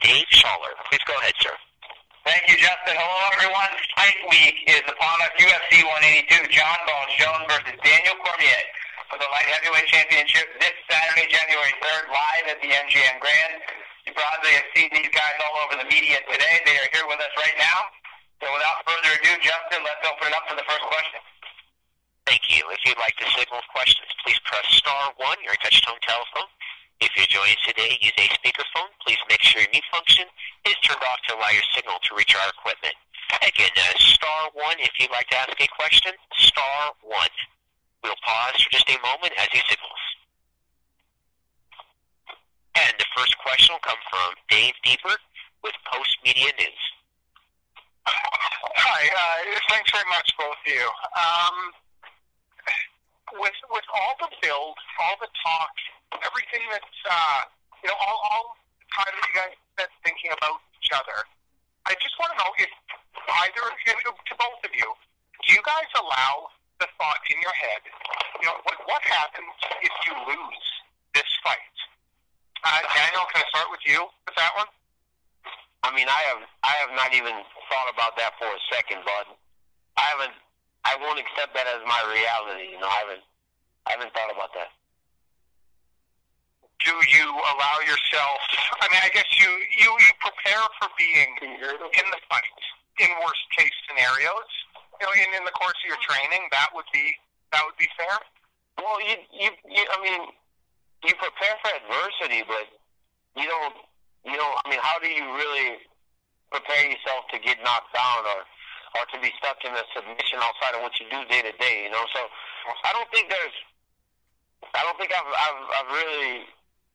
Dave Schaller. Please go ahead, sir. Thank you, Justin. Hello, everyone. Fight week is upon us. UFC 182, John Bones Jones versus Daniel Cormier for the light heavyweight championship this Saturday, January 3rd, live at the MGM Grand. You probably have seen these guys all over the media today. They are here with us right now. So without further ado, Justin, let's open it up for the first question. Thank you. If you'd like to signal questions, please press *1, your touch-tone telephone. If you're joining us today, use a speakerphone. Please make sure your mute function is turned off to allow your signal to reach our equipment. Again, *1 if you'd like to ask a question, *1. We'll pause for just a moment as he signals. And the first question will come from Dave Diebert with Post Media News. Hi, thanks very much, both of you. With all the build, all the talk, everything that's, all the time that you guys spent thinking about each other, I just want to know if either, to both of you, do you guys allow the thought in your head, what happens if you lose this fight? Daniel, can I start with you with that one? I mean, I have not even thought about that for a second, bud. I won't accept that as my reality. I haven't thought about that. Do you allow yourself? I mean, I guess you prepare for being in the fight in worst case scenarios. In the course of your training, that would be fair. Well, you prepare for adversity, but you don't. I mean, how do you really prepare yourself to get knocked down or to be stuck in a submission outside of what you do day to day? So I don't think I've really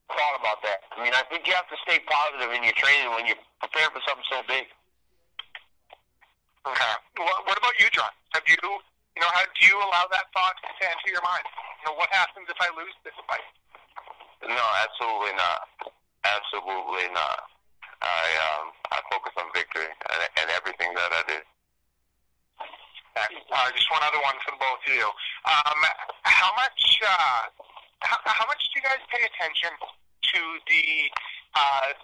thought about that. I mean, I think you have to stay positive in your training when you're preparing for something so big. Okay. What about you, John? Have you, how do you allow that thought to enter your mind? What happens if I lose this fight? No, absolutely not. Absolutely not. I focus on victory and everything that I do. Just one other one for the both of you. How much do you guys pay attention to the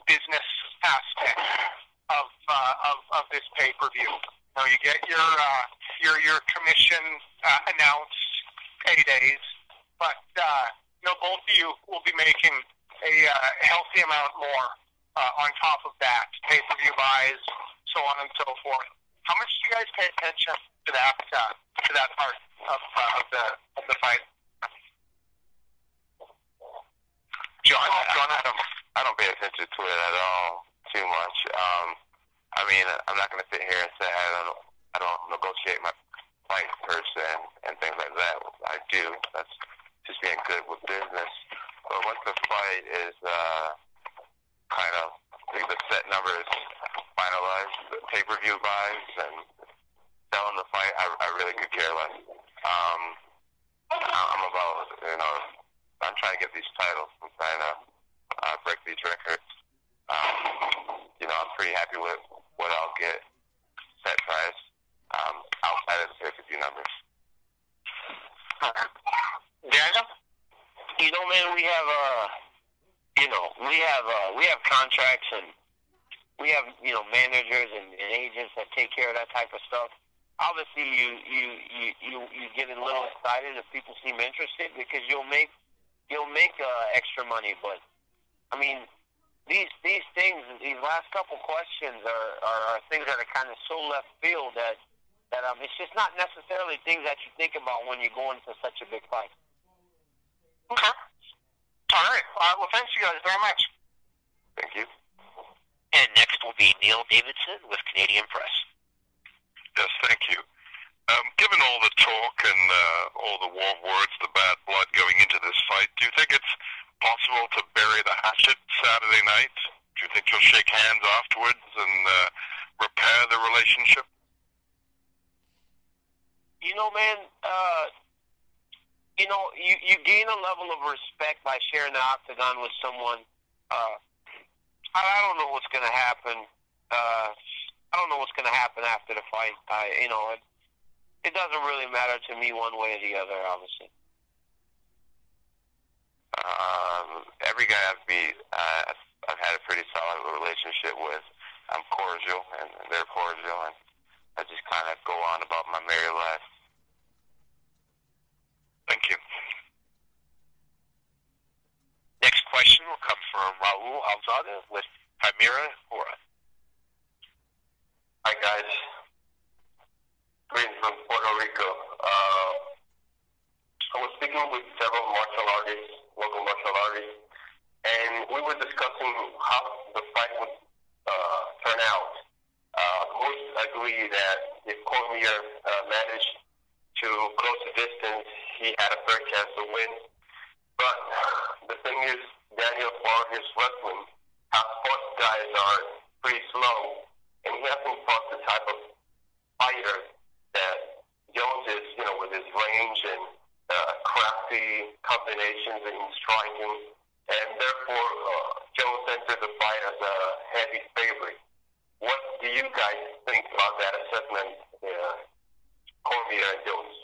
business aspect of this pay-per-view? You get your commission announced paydays, but both of you will be making a healthy amount more on top of that, pay-per-view buys, so on and so forth. How much do you guys pay attention to that part of the fight? John, I don't pay attention to it at all too much. I mean, I'm not going to sit here and say I don't negotiate my fight person and things like that. I do. That's just being good with business. But once the fight is the set numbers finalized, the pay-per-view buys and selling the fight, I really could care less. I'm about, I'm trying to get these titles. I'm trying to break these records. I'm pretty happy with what I'll get set price outside of the pay-per-view numbers. Daniel? Man, we have contracts and we have managers and agents that take care of that type of stuff. Obviously, you get a little excited if people seem interested because you'll make extra money. But I mean, these things, these last couple questions are things that are kind of so left field that it's just not necessarily things that you think about when you go into such a big fight. Okay. All right. Well, thanks you guys very much. Thank you. And next will be Neil Davidson with Canadian Press. Yes, thank you. Given all the talk and all the warm words, the bad blood going into this fight, do you think it's possible to bury the hatchet Saturday night? Do you think you'll shake hands afterwards and repair the relationship? Man, you gain a level of respect by sharing the octagon with someone. I don't know what's going to happen. I don't know what's going to happen after the fight. It doesn't really matter to me one way or the other, obviously. Every guy has to be I've had a pretty solid relationship with. I'm cordial, and they're cordial, and I just kind of go on about my merry life. Thank you. Next question will come from Raul Alzada with Primera Hora. Hi, guys. Greetings from Puerto Rico. I was speaking with several martial artists, local martial artists, and we were discussing how the fight would turn out. Most agree that if Cormier managed to close the distance, he had a fair chance to win. But the thing is, Daniel, for his wrestling, half-court guys are pretty slow, and he hasn't fought the type of fighter that Jones is, with his range and crafty combinations and striking, and therefore Jones entered the fight as a heavy favorite. What do you guys think about that assessment, Cormier and Jones?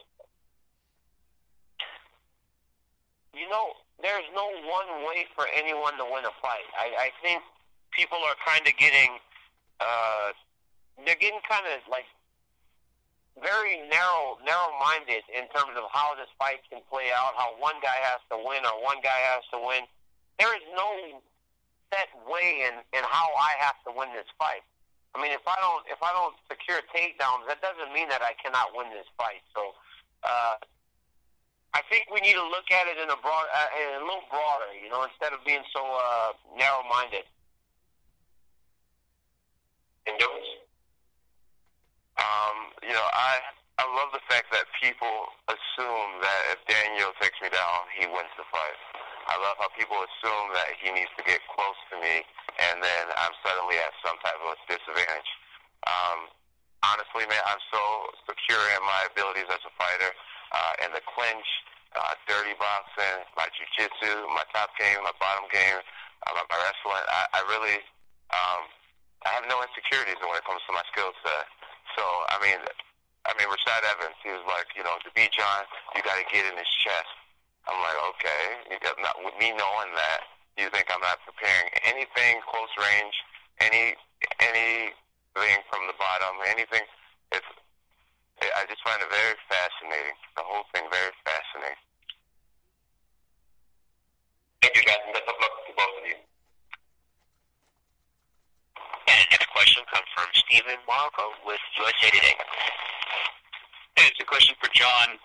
There's no one way for anyone to win a fight. I think people are kind of getting, they're getting kind of like very narrow-minded in terms of how this fight can play out, how one guy has to win or one guy has to win. There is no set way in how I have to win this fight. I mean, if I don't secure takedowns, that doesn't mean that I cannot win this fight. So, I think we need to look at it in a little broader, instead of being so narrow-minded. And Jones? I love the fact that people assume that if Daniel takes me down, he wins the fight. I love how people assume that he needs to get close to me, and then I'm suddenly at some type of disadvantage. Honestly, man, I'm so secure in my abilities as a fighter, in the clinch, dirty boxing, my jiu-jitsu, my top game, my bottom game, my wrestling. I really, I have no insecurities when it comes to my skill set. So, I mean, Rashad Evans, he was like, to beat John, you got to get in his chest. I'm like, okay, with me knowing that, you think I'm not preparing anything close range, anything from the bottom, anything. I just find it very fascinating. The whole thing very fascinating. Thank you, guys, and best of luck to both of you. And next question comes from Stephen Marco with USA Today. Hey, it's a question for John.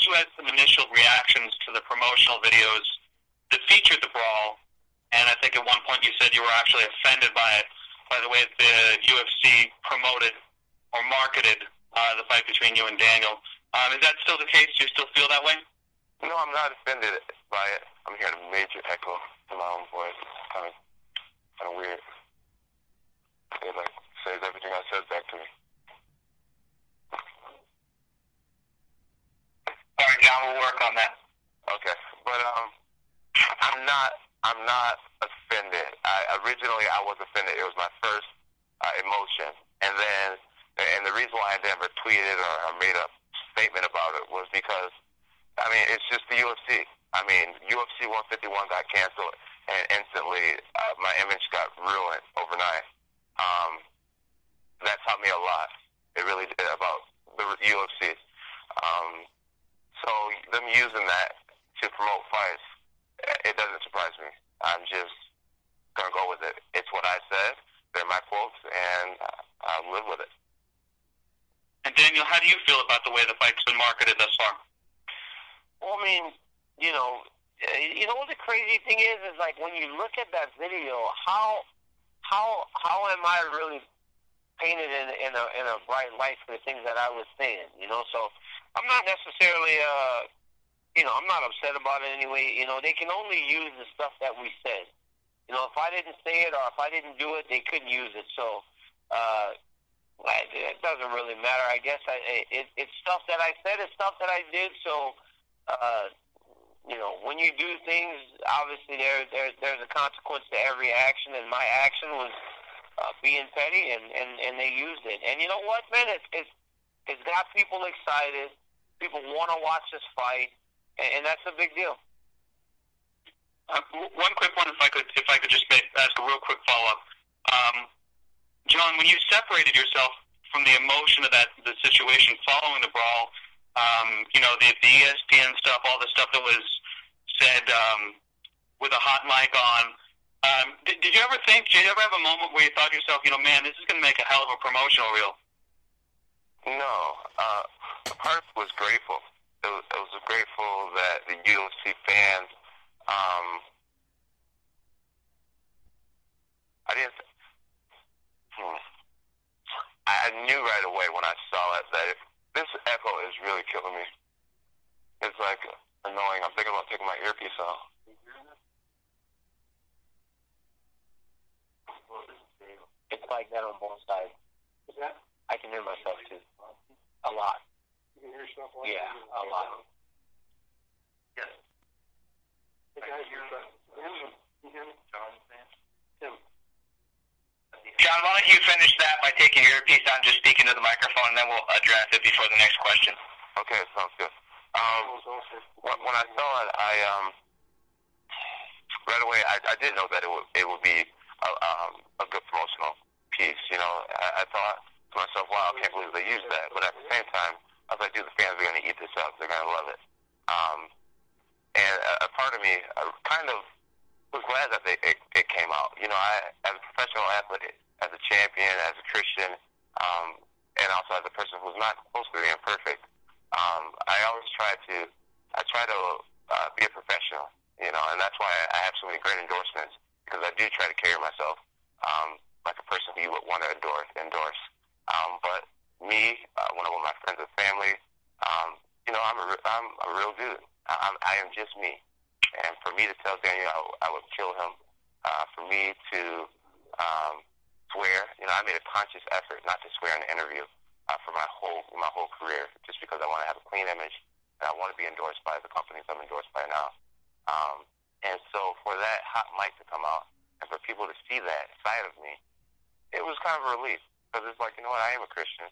You had some initial reactions to the promotional videos that featured the brawl, and I think at one point you said you were actually offended by it, by the way the UFC promoted or marketed the fight between you and Daniel. Is that still the case? Do you still feel that way? No, I'm not offended by it. I'm hearing a major echo in my own voice. It's kind of weird. It says everything I said back to me. All right, John, we'll work on that. Okay, but I'm not offended. Originally I was offended. It was my first emotion, and the reason why I never tweeted or made a statement about it was because it's just the UFC. UFC 151 got canceled, and instantly my image got ruined overnight. That taught me a lot. It really did about the UFC. So them using that to promote fights, it doesn't surprise me. I'm just gonna go with it. It's what I said. They're my quotes, and I'll live with it. And Daniel, how do you feel about the way the fight's been marketed thus far? Well, what the crazy thing is like when you look at that video, how am I really painted in a bright light for the things that I was saying? So I'm not necessarily I'm not upset about it anyway. They can only use the stuff that we said. If I didn't say it or if I didn't do it, they couldn't use it. So it doesn't really matter. I guess it's stuff that I said, it's stuff that I did. So when you do things, obviously there's a consequence to every action, and my action was being petty, and they used it. And you know what, man? It's got people excited. People want to watch this fight, and that's a big deal. One quick one, if I could just ask a real quick follow-up. John, when you separated yourself from the emotion of the situation following the brawl, the ESPN stuff, all the stuff that was said with a hot mic on, did you ever have a moment where you thought to yourself, man, this is going to make a hell of a promotional reel? No. Part was grateful. It was grateful that the UFC fans, I knew right away when I saw it that this echo is really killing me. It's like annoying. I'm thinking about taking my earpiece off. It's like that on both sides. I can hear myself too. A lot. You can hear yourself? Yeah, a lot. Yes. Hey guys, can you hear me? Tim. John, why don't you finish that by taking your earpiece on, just speaking to the microphone, and then we'll address it before the next question. Okay, sounds good. When I saw it, right away I did know that it would be a good promotional piece. I thought to myself, wow, I can't believe they used that. But at the same time, I was like, dude, the fans are going to eat this up. They're going to love it. And a part of me kind of was glad that it came out. As a professional athlete, as a champion, as a Christian, and also as a person who's not supposed to be imperfect, I always try to be a professional, and that's why I have so many great endorsements, because I do try to carry myself like a person who you would want to endorse. But me, when I'm with my friends and family, I'm a real dude. I am just me. And for me to tell Daniel I would kill him, for me to swear, I made a conscious effort not to swear in the interview for my whole career, just because I want to have a clean image and I want to be endorsed by the companies I'm endorsed by now. And so for that hot mic to come out and for people to see that side of me, it was kind of a relief, because it's like, I am a Christian,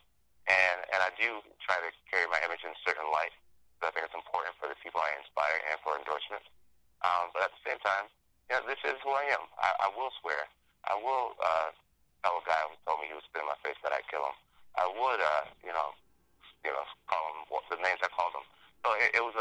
and I do try to carry my image in a certain light, because I think it's important for the people I inspire and for endorsements. But at the same time, this is who I am. I will swear. I will tell a guy who told me he would spit in my face that I'd kill him. I would, call him the names I called him. So it was